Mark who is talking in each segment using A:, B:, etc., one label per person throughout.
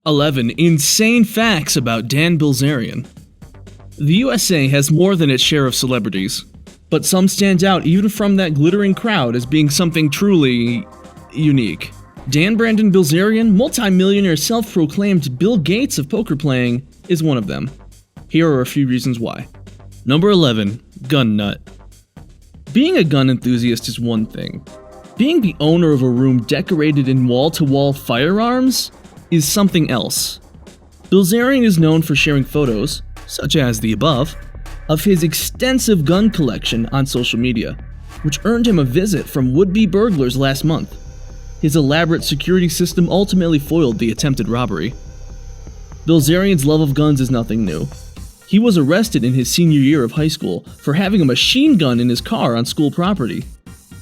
A: 11 insane facts about Dan Bilzerian. The USA has more than its share of celebrities, but some stand out even from that glittering crowd as being something truly unique. Dan Brandon Bilzerian, multi-millionaire self-proclaimed Bill Gates of poker playing, is one of them. Here are a few reasons why. Number 11, gun nut. Being a gun enthusiast is one thing. Being the owner of a room decorated in wall-to-wall firearms is something else. Bilzerian is known for sharing photos, such as the above, of his extensive gun collection on social media, which earned him a visit from would-be burglars last month. His elaborate security system ultimately foiled the attempted robbery. Bilzerian's love of guns is nothing new. He was arrested in his senior year of high school for having a machine gun in his car on school property.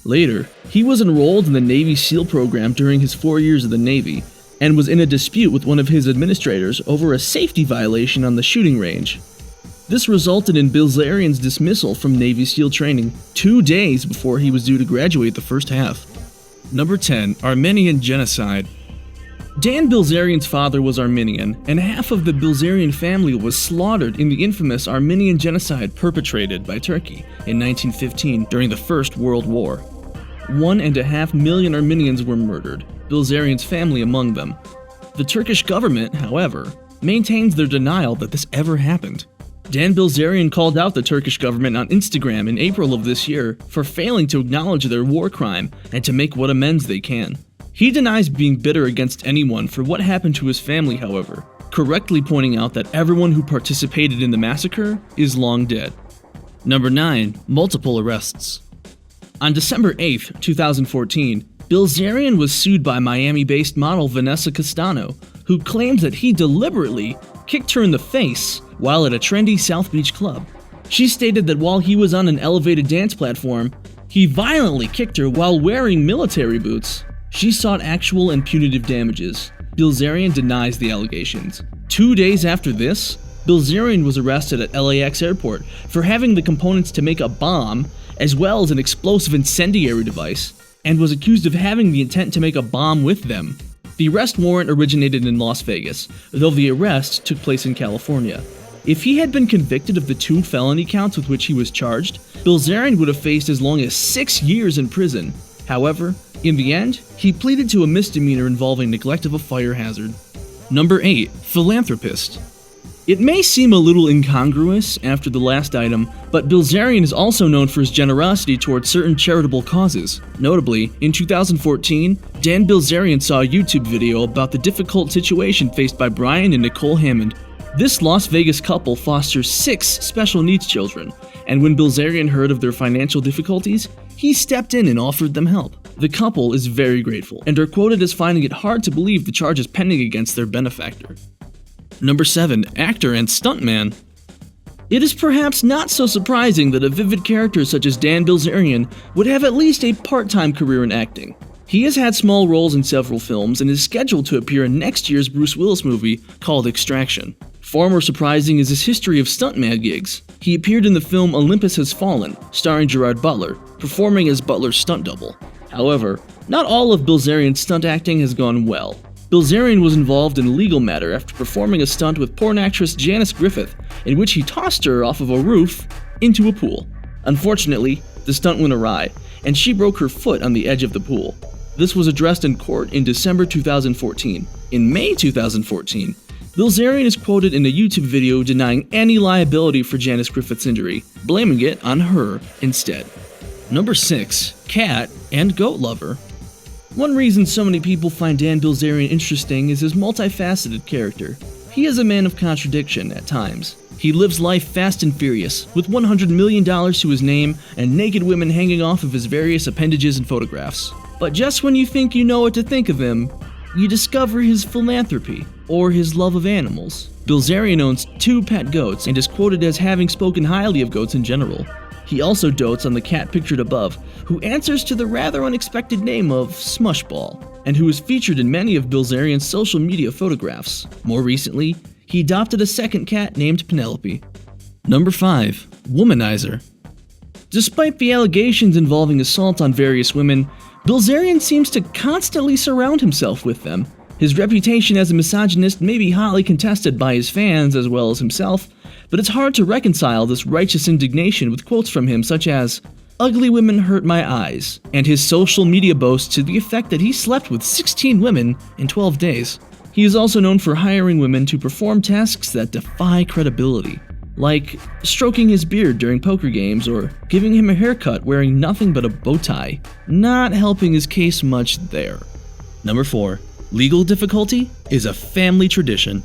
A: Later, he was enrolled in the Navy SEAL program during his 4 years of the Navy, and was in a dispute with one of his administrators over a safety violation on the shooting range. This resulted in Bilzerian's dismissal from Navy SEAL training 2 days before he was due to graduate the first half. Number 10, Armenian genocide. Dan Bilzerian's father was Armenian, and half of the Bilzerian family was slaughtered in the infamous Armenian genocide perpetrated by Turkey in 1915 during the First World War. 1.5 million Armenians were murdered, Bilzerian's family among them. The Turkish government, however, maintains their denial that this ever happened. Dan Bilzerian called out the Turkish government on Instagram in April of this year for failing to acknowledge their war crime and to make what amends they can. He denies being bitter against anyone for what happened to his family, however, correctly pointing out that everyone who participated in the massacre is long dead. Number 9, multiple arrests. On December 8, 2014, Bilzerian was sued by Miami-based model Vanessa Castano, who claimed that he deliberately kicked her in the face while at a trendy South Beach club. She stated that while he was on an elevated dance platform, he violently kicked her while wearing military boots. She sought actual and punitive damages. Bilzerian denies the allegations. 2 days after this, Bilzerian was arrested at LAX airport for having the components to make a bomb, as well as an explosive incendiary device, and was accused of having the intent to make a bomb with them. The arrest warrant originated in Las Vegas, though the arrest took place in California. If he had been convicted of the 2 felony counts with which he was charged, Bilzerian would have faced as long as 6 years in prison. However, in the end, he pleaded to a misdemeanor involving neglect of a fire hazard. Number 8, philanthropist. It may seem a little incongruous after the last item, but Bilzerian is also known for his generosity towards certain charitable causes. Notably, in 2014, Dan Bilzerian saw a YouTube video about the difficult situation faced by Brian and Nicole Hammond. This Las Vegas couple fosters 6 special needs children, and when Bilzerian heard of their financial difficulties, he stepped in and offered them help. The couple is very grateful, and are quoted as finding it hard to believe the charges pending against their benefactor. Number 7, actor and stuntman. It is perhaps not so surprising that a vivid character such as Dan Bilzerian would have at least a part-time career in acting. He has had small roles in several films and is scheduled to appear in next year's Bruce Willis movie called Extraction. Far more surprising is his history of stuntman gigs. He appeared in the film Olympus Has Fallen, starring Gerard Butler, performing as Butler's stunt double. However, not all of Bilzerian's stunt acting has gone well. Bilzerian was involved in a legal matter after performing a stunt with porn actress Janice Griffith, in which he tossed her off of a roof into a pool. Unfortunately, the stunt went awry, and she broke her foot on the edge of the pool. This was addressed in court in December 2014. In May 2014, Bilzerian is quoted in a YouTube video denying any liability for Janice Griffith's injury, blaming it on her instead. Number 6, cat and goat lover. One reason so many people find Dan Bilzerian interesting is his multifaceted character. He is a man of contradiction at times. He lives life fast and furious, with $100 million to his name and naked women hanging off of his various appendages and photographs. But just when you think you know what to think of him, you discover his philanthropy, or his love of animals. Bilzerian owns 2 pet goats and is quoted as having spoken highly of goats in general. He also dotes on the cat pictured above, who answers to the rather unexpected name of Smushball, and who is featured in many of Bilzerian's social media photographs. More recently, he adopted a second cat named Penelope. Number 5, womanizer. Despite the allegations involving assault on various women, Bilzerian seems to constantly surround himself with them. His reputation as a misogynist may be hotly contested by his fans as well as himself, but it's hard to reconcile this righteous indignation with quotes from him such as, "Ugly women hurt my eyes," and his social media boasts to the effect that he slept with 16 women in 12 days. He is also known for hiring women to perform tasks that defy credibility, like stroking his beard during poker games or giving him a haircut wearing nothing but a bow tie, not helping his case much there. Number 4. Legal difficulty is a family tradition.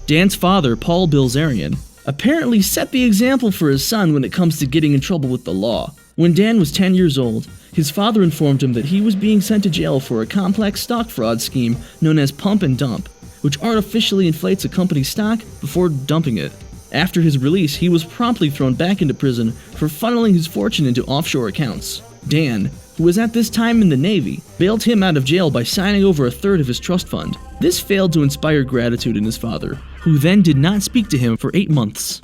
A: Dan's father, Paul Bilzerian, apparently set the example for his son when it comes to getting in trouble with the law. When Dan was 10 years old, his father informed him that he was being sent to jail for a complex stock fraud scheme known as pump and dump, which artificially inflates a company's stock before dumping it. After his release, he was promptly thrown back into prison for funneling his fortune into offshore accounts. Dan, who was at this time in the Navy, bailed him out of jail by signing over a third of his trust fund. This failed to inspire gratitude in his father, who then did not speak to him for 8 months.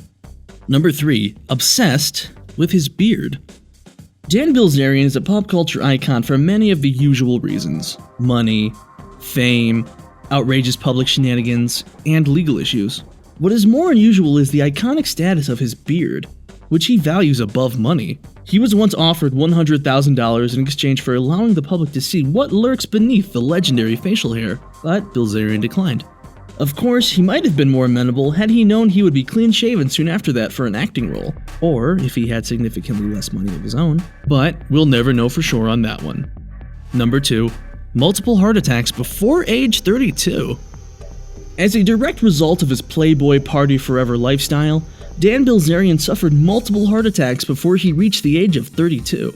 A: Number 3. Obsessed with his beard. Dan Bilzerian is a pop culture icon for many of the usual reasons: money, fame, outrageous public shenanigans, and legal issues. What is more unusual is the iconic status of his beard, which he values above money. He was once offered $100,000 in exchange for allowing the public to see what lurks beneath the legendary facial hair, but Bilzerian declined. Of course, he might have been more amenable had he known he would be clean-shaven soon after that for an acting role, or if he had significantly less money of his own, but we'll never know for sure on that one. Number 2. Multiple heart attacks before age 32. As a direct result of his Playboy Party Forever lifestyle, Dan Bilzerian suffered multiple heart attacks before he reached the age of 32.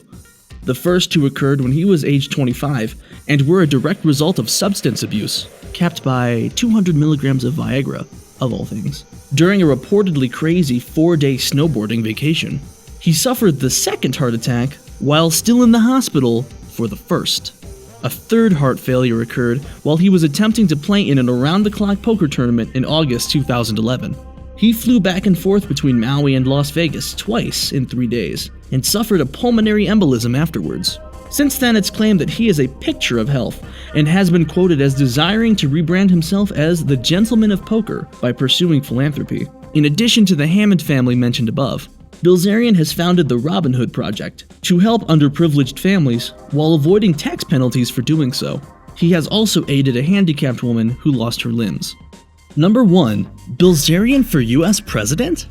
A: The first 2 occurred when he was age 25 and were a direct result of substance abuse, capped by 200 milligrams of Viagra, of all things, during a reportedly crazy 4-day snowboarding vacation. He suffered the second heart attack while still in the hospital for the first. A third heart failure occurred while he was attempting to play in an around-the-clock poker tournament in August 2011. He flew back and forth between Maui and Las Vegas twice in 3 days, and suffered a pulmonary embolism afterwards. Since then, it's claimed that he is a picture of health, and has been quoted as desiring to rebrand himself as the Gentleman of Poker by pursuing philanthropy. In addition to the Hammond family mentioned above, Bilzerian has founded the Robin Hood Project to help underprivileged families while avoiding tax penalties for doing so. He has also aided a handicapped woman who lost her limbs. Number 1. Bilzerian for US President?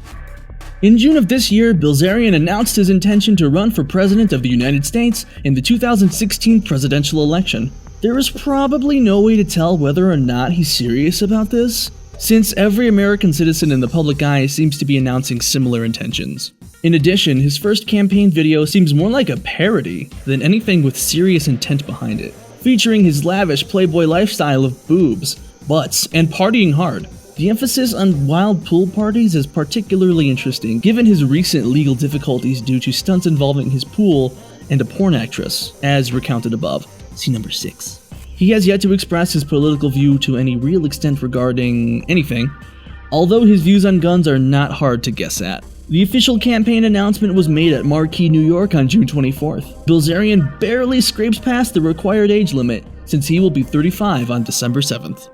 A: In June of this year, Bilzerian announced his intention to run for President of the United States in the 2016 presidential election. There is probably no way to tell whether or not he's serious about this, since every American citizen in the public eye seems to be announcing similar intentions. In addition, his first campaign video seems more like a parody than anything with serious intent behind it, featuring his lavish Playboy lifestyle of boobs, butts, and partying hard. The emphasis on wild pool parties is particularly interesting given his recent legal difficulties due to stunts involving his pool and a porn actress, as recounted above. See number 6. He has yet to express his political view to any real extent regarding anything, although his views on guns are not hard to guess at. The official campaign announcement was made at Marquee, New York on June 24th. Bilzerian barely scrapes past the required age limit, since he will be 35 on December 7th.